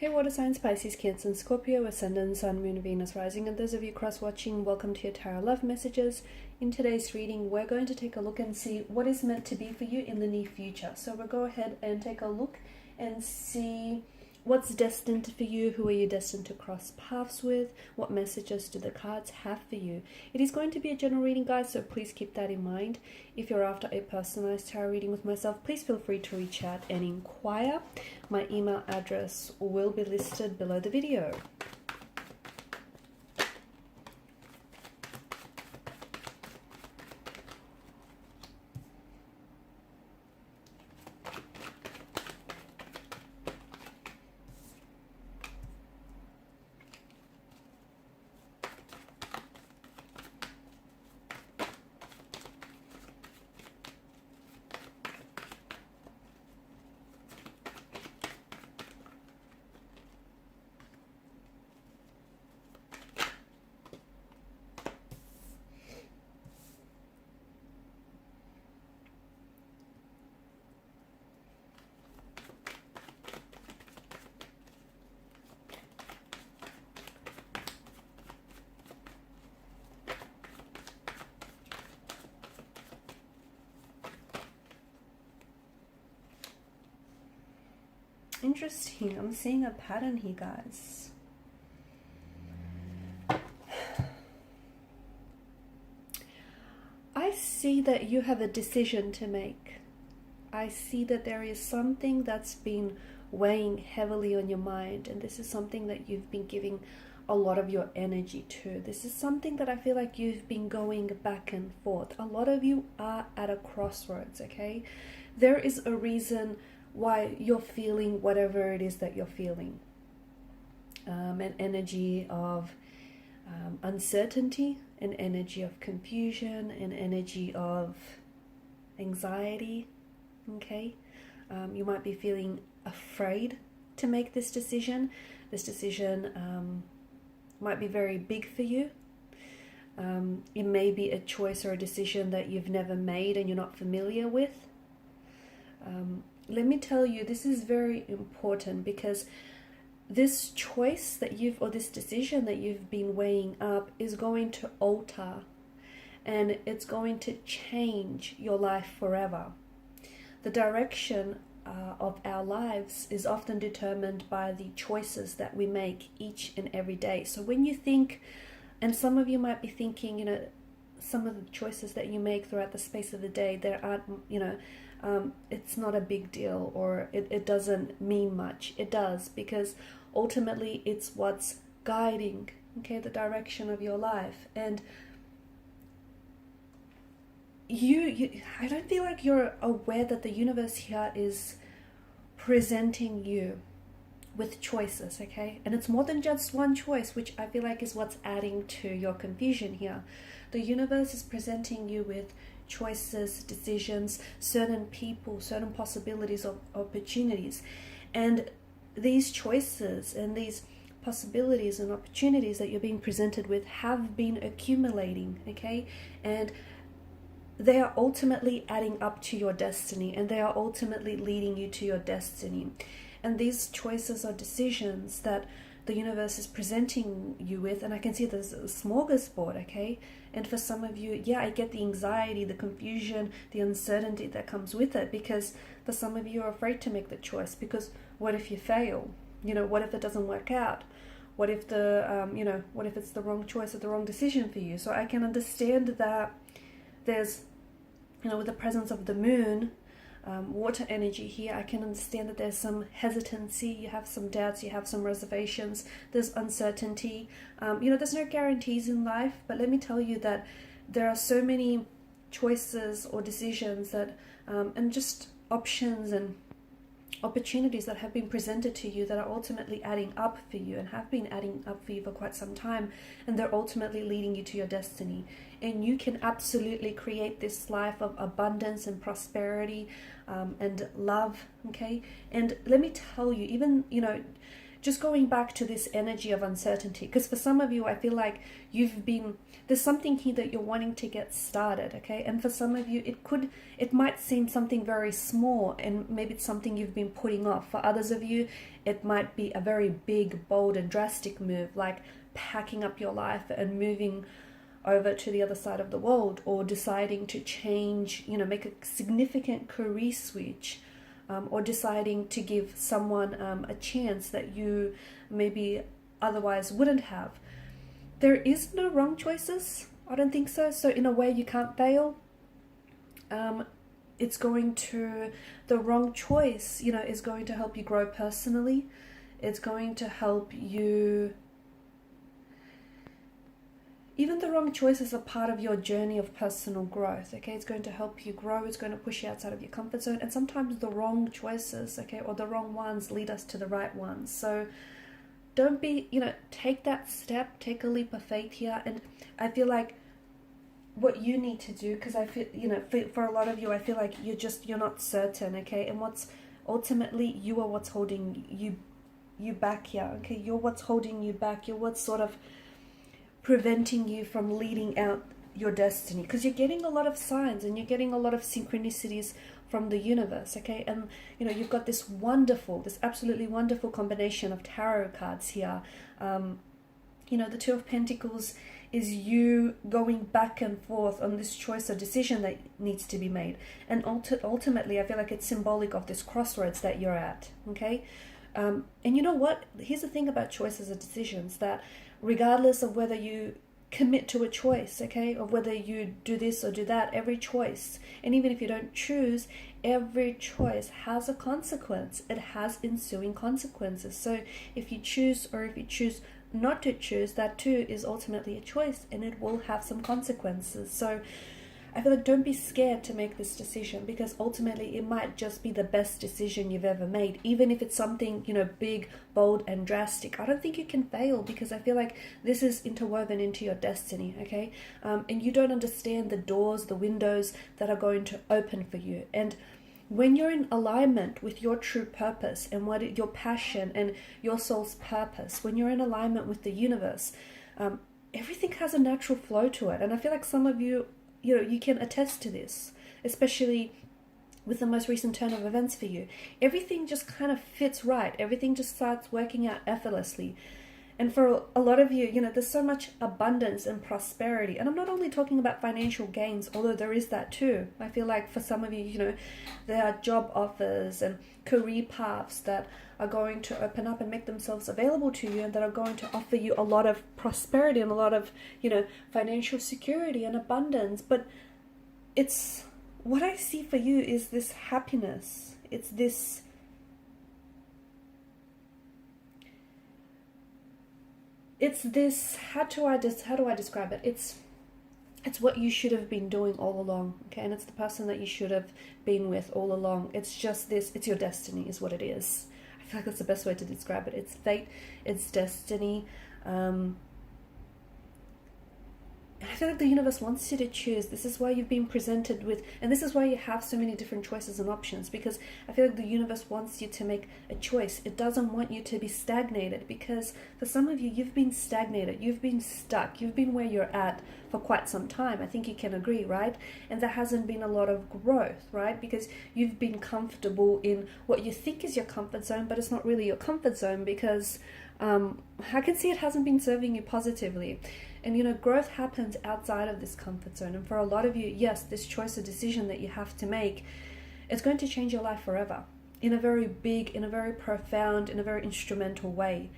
Hey water signs, Pisces, Cancer and Scorpio, Ascendant, Sun, Moon, Venus, Rising, and those of you cross-watching, welcome to your Tarot Love Messages. In today's reading, we're going to take a look and see what is meant to be for you in the near future. So we'll go ahead and take a look and see what's destined for you, who are you destined to cross paths with, what messages do the cards have for you. It is going to be a general reading, guys, so please keep that in mind. If you're after a personalized tarot reading with myself, please feel free to reach out and inquire. My email address will be listed below the video. Interesting. I'm seeing a pattern here, guys. I see that you have a decision to make. I see that there is something that's been weighing heavily on your mind, and this is something that you've been giving a lot of your energy to. This is something that I feel like you've been going back and forth. A lot of you are at a crossroads, okay? There is a reason why you're feeling whatever it is that you're feeling. An energy of uncertainty, an energy of confusion, an energy of anxiety, okay? You might be feeling afraid to make this decision. This decision might be very big for you. It may be a choice or a decision that you've never made and you're not familiar with. Let me tell you, this is very important because this choice that or this decision that you've been weighing up is going to alter and it's going to change your life forever. The direction of our lives is often determined by the choices that we make each and every day. So when you think, and some of you might be thinking, you know, some of the choices that you make throughout the space of the day, there aren't, you know, it's not a big deal, or it doesn't mean much. It does, because ultimately it's what's guiding, okay, the direction of your life. And I don't feel like you're aware that the universe here is presenting you with choices, okay? And it's more than just one choice, which I feel like is what's adding to your confusion here. The universe is presenting you with choices, decisions, certain people, certain possibilities of opportunities. And these choices and these possibilities and opportunities that you're being presented with have been accumulating, okay? And they are ultimately adding up to your destiny, and they are ultimately leading you to your destiny. And these choices are decisions that the universe is presenting you with, and I can see there's a smorgasbord, okay? And for some of you, yeah, I get the anxiety, the confusion, the uncertainty that comes with it, because for some of you are afraid to make the choice, because what if you fail? You know, what if it doesn't work out? What if what if it's the wrong choice or the wrong decision for you? So I can understand that there's, you know, with the presence of the moon, water energy here, I can understand that there's some hesitancy, you have some doubts, you have some reservations, there's uncertainty. You know, there's no guarantees in life, but let me tell you that there are so many choices or decisions that, and just options and opportunities that have been presented to you that are ultimately adding up for you and have been adding up for you for quite some time, and they're ultimately leading you to your destiny. And you can absolutely create this life of abundance and prosperity and love, okay? And let me tell you, even, you know, just going back to this energy of uncertainty, because for some of you, I feel like there's something here that you're wanting to get started, okay? And for some of you, it might seem something very small, and maybe it's something you've been putting off. For others of you, it might be a very big, bold, and drastic move, like packing up your life and moving over to the other side of the world, or deciding to change, make a significant career switch, or deciding to give someone a chance that you maybe otherwise wouldn't have. There is no wrong choices. I don't think so. So in a way, you can't fail. The wrong choice, is going to help you grow personally. It's going to help you. Even the wrong choices are part of your journey of personal growth, okay? It's going to help you grow. It's going to push you outside of your comfort zone. And sometimes the wrong choices, okay, or the wrong ones lead us to the right ones. So don't be, take that step, take a leap of faith here. And I feel like what you need to do, because I feel, for a lot of you, I feel like you're not certain, okay? And ultimately, you are what's holding you back here, okay? You're what's holding you back. You're what's sort of preventing you from leading out your destiny, because you're getting a lot of signs and you're getting a lot of synchronicities from the universe, okay? And you've got this absolutely wonderful combination of tarot cards here. The Two of Pentacles is you going back and forth on this choice or decision that needs to be made, and ultimately I feel like it's symbolic of this crossroads that you're at, okay? And you know what, here's the thing about choices or decisions, that regardless of whether you commit to a choice, okay, or whether you do this or do that, every choice, and even if you don't choose, every choice has a consequence. It has ensuing consequences. So if you choose, or if you choose not to choose, that too is ultimately a choice, and it will have some consequences. So I feel like don't be scared to make this decision, because ultimately it might just be the best decision you've ever made. Even if it's something, big, bold, and drastic, I don't think you can fail, because I feel like this is interwoven into your destiny, okay? And you don't understand the doors, the windows that are going to open for you. And when you're in alignment with your true purpose and your passion and your soul's purpose, when you're in alignment with the universe, everything has a natural flow to it. And I feel like some of you, you can attest to this, especially with the most recent turn of events for you. Everything just kind of fits right. Everything just starts working out effortlessly. And for a lot of you, there's so much abundance and prosperity. And I'm not only talking about financial gains, although there is that too. I feel like for some of you, there are job offers and career paths that are going to open up and make themselves available to you, and that are going to offer you a lot of prosperity and a lot of, financial security and abundance. But what I see for you is this happiness. It's this how do I describe it? It's what you should have been doing all along, okay? And it's the person that you should have been with all along. It's just this, it's your destiny is what it is. I feel like that's the best way to describe it. It's fate, it's destiny. And I feel like the universe wants you to choose. This is why you've been presented with, and this is why you have so many different choices and options, because I feel like the universe wants you to make a choice. It doesn't want you to be stagnated, because for some of you, you've been stagnated, you've been stuck, you've been where you're at for quite some time. I think you can agree, right? And there hasn't been a lot of growth, right? Because you've been comfortable in what you think is your comfort zone, but it's not really your comfort zone, because I can see it hasn't been serving you positively. And growth happens outside of this comfort zone. And for a lot of you, yes, this choice or decision that you have to make, it's going to change your life forever, in a very big, in a very profound, in a very instrumental way,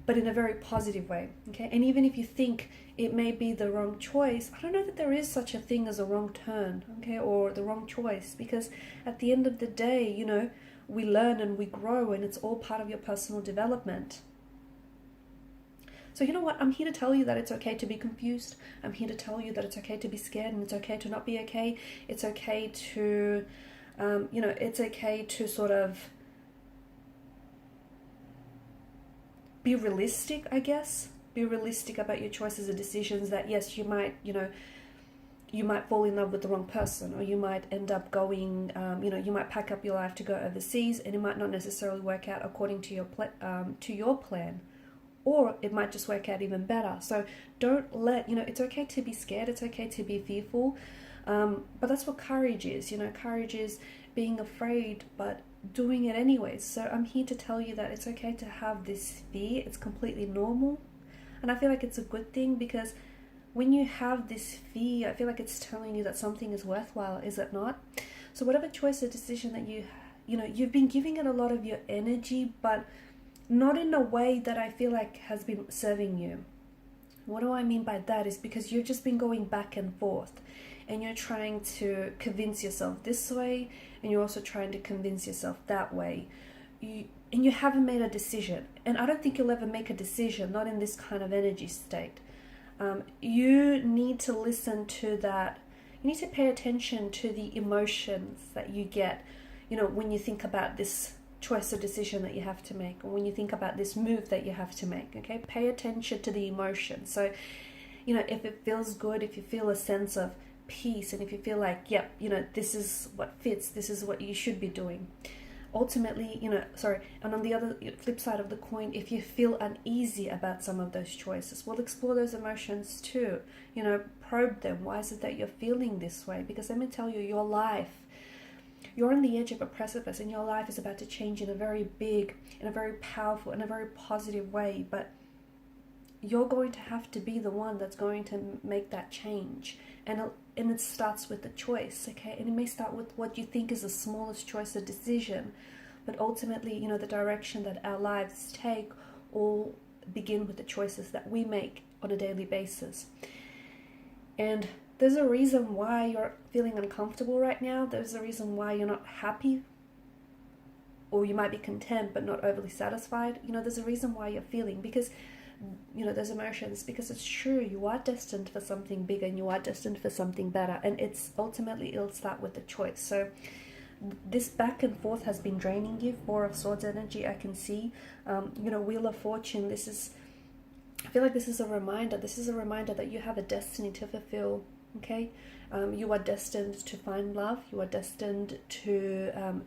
but in a very positive way, okay? And even if you think it may be the wrong choice, I don't know that there is such a thing as a wrong turn, okay, or the wrong choice, because at the end of the day, we learn and we grow, and it's all part of your personal development. So you know what? I'm here to tell you that it's okay to be confused. I'm here to tell you that it's okay to be scared, and it's okay to not be okay. It's okay to, it's okay to sort of be realistic, I guess. Be realistic about your choices and decisions, that yes, you might, you might fall in love with the wrong person, or you might end up going, you might pack up your life to go overseas, and it might not necessarily work out according to your plan, or it might just work out even better. So don't let, it's okay to be scared, it's okay to be fearful, but that's what courage is. Courage is being afraid but doing it anyways. So I'm here to tell you that it's okay to have this fear. It's completely normal, and I feel like it's a good thing, because when you have this fear, I feel like it's telling you that something is worthwhile, is it not? So whatever choice or decision that you've been giving it a lot of your energy, but not in a way that I feel like has been serving you. What do I mean by that is because you've just been going back and forth, and you're trying to convince yourself this way, and you're also trying to convince yourself that way. And you haven't made a decision. And I don't think you'll ever make a decision, not in this kind of energy state. You need to listen to that. You need to pay attention to the emotions that you get, when you think about this choice or decision that you have to make, or when you think about this move that you have to make. Okay, pay attention to the emotion. So, if it feels good, if you feel a sense of peace, and if you feel like, yep, this is what fits, this is what you should be doing. Ultimately, and on the other flip side of the coin, if you feel uneasy about some of those choices, we'll explore those emotions too. Probe them. Why is it that you're feeling this way? Because let me tell you, your life, you're on the edge of a precipice, and your life is about to change in a very big, in a very powerful, in a very positive way. But you're going to have to be the one that's going to make that change. And it starts with the choice, okay? And it may start with what you think is the smallest choice or decision, but ultimately, the direction that our lives take all begin with the choices that we make on a daily basis. And there's a reason why you're feeling uncomfortable right now. There's a reason why you're not happy, or you might be content but not overly satisfied. There's a reason why you're feeling, because those emotions, because it's true, you are destined for something bigger, and you are destined for something better, and it'll start with the choice. So this back and forth has been draining you. 4 of Swords energy, I can see. Wheel of Fortune, I feel like this is a reminder that you have a destiny to fulfill. Okay, you are destined to find love. You are destined to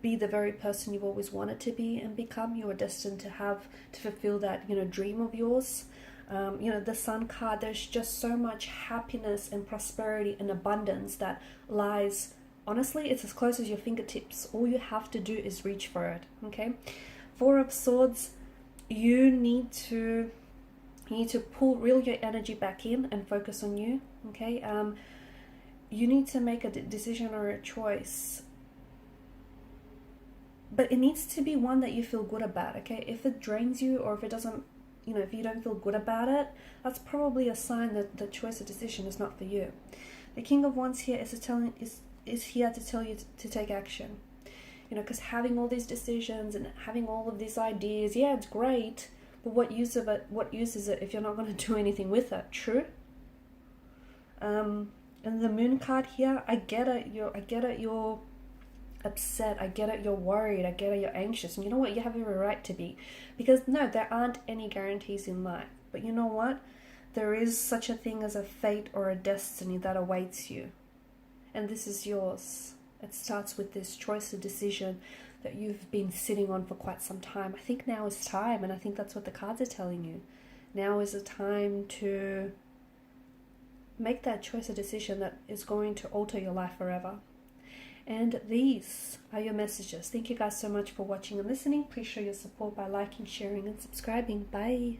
be the very person you've always wanted to be and become. You are destined to fulfill that, dream of yours. The Sun card, there's just so much happiness and prosperity and abundance that lies, honestly, it's as close as your fingertips. All you have to do is reach for it, okay? 4 of Swords, you need to reel your energy back in and focus on you, okay? You need to make a decision or a choice, but it needs to be one that you feel good about, okay? If it drains you, or if it doesn't, if you don't feel good about it, that's probably a sign that the choice or decision is not for you. The King of Wands here is here to tell you to take action, because having all these decisions and having all of these ideas, yeah, it's great, but what use is it if you're not going to do anything with it? True. And the Moon card here, I get it, you're upset, I get it, you're worried, I get it, you're anxious, and you know what, you have every right to be, because no, there aren't any guarantees in life, but you know what, there is such a thing as a fate or a destiny that awaits you, and this is yours. It starts with this choice or decision that you've been sitting on for quite some time. I think now is time, and I think that's what the cards are telling you. Now is the time to make that choice or decision that is going to alter your life forever. And these are your messages. Thank you guys so much for watching and listening. Please show your support by liking, sharing, and subscribing. Bye.